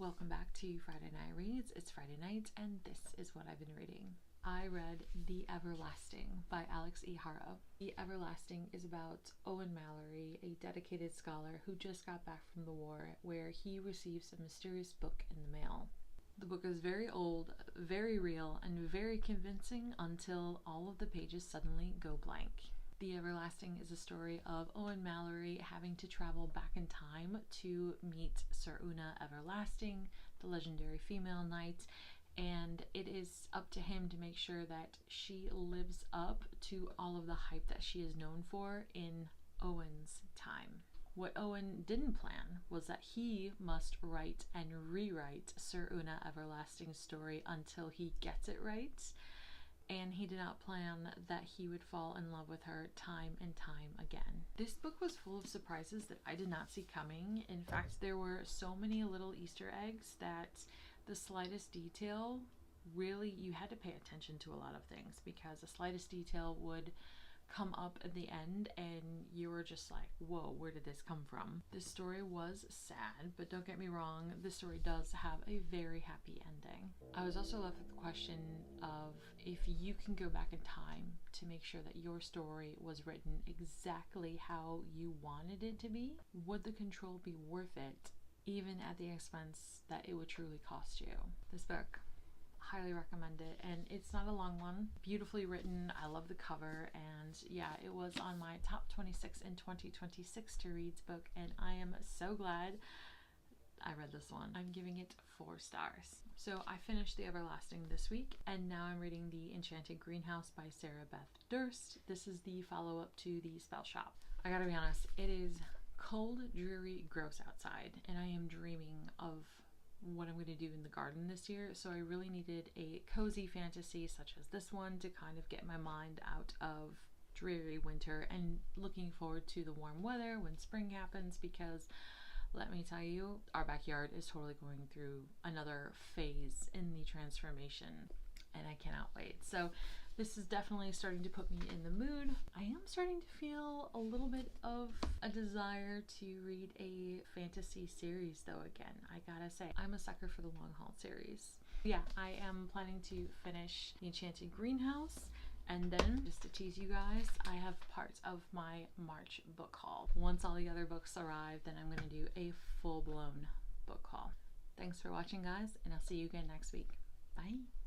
Welcome back to Friday Night Reads. It's Friday night and this is what I've been reading. I read The Everlasting by Alix E. Harrow. The Everlasting is about Owen Mallory, a dedicated scholar who just got back from the war, where he receives a mysterious book in the mail. The book is very old, very real, and very convincing until all of the pages suddenly go blank. The Everlasting is a story of Owen Mallory having to travel back in time to meet Sir Una Everlasting, the legendary female knight, and it is up to him to make sure that she lives up to all of the hype that she is known for in Owen's time. What Owen didn't plan was that he must write and rewrite Sir Una Everlasting's story until he gets it right. And he did not plan that he would fall in love with her time and time again. This book was full of surprises that I did not see coming. In fact, there were so many little Easter eggs that the slightest detail, really, you had to pay attention to a lot of things, because the slightest detail would come up at the end and you were just like, whoa, where did this come from? This story was sad, but don't get me wrong, this story does have a very happy ending. I was also left with the question of, if you can go back in time to make sure that your story was written exactly how you wanted it to be, would the control be worth it, even at the expense that it would truly cost you? This book, highly recommend it, and it's not a long one. Beautifully written. I love the cover, and yeah, it was on my top 26 in 2026 to reads book, and I am so glad I read this one. I'm giving it 4 stars. So I finished The Everlasting this week, and now I'm reading The Enchanted Greenhouse by Sara Beth Durst. This is the follow-up to The Spell Shop. I gotta be honest, it is cold, dreary, gross outside, and I am dreaming of what I'm going to do in the garden this year, so I really needed a cozy fantasy such as this one to kind of get my mind out of dreary winter and looking forward to the warm weather when spring happens, because let me tell you, our backyard is totally going through another phase in the transformation and I cannot wait. So this is definitely starting to put me in the mood. I am starting to feel a little bit of a desire to read a fantasy series though again. I gotta say, I'm a sucker for the long haul series. Yeah, I am planning to finish The Enchanted Greenhouse, and then, just to tease you guys, I have parts of my March book haul. Once all the other books arrive, then I'm gonna do a full-blown book haul. Thanks for watching, guys, and I'll see you again next week. Bye!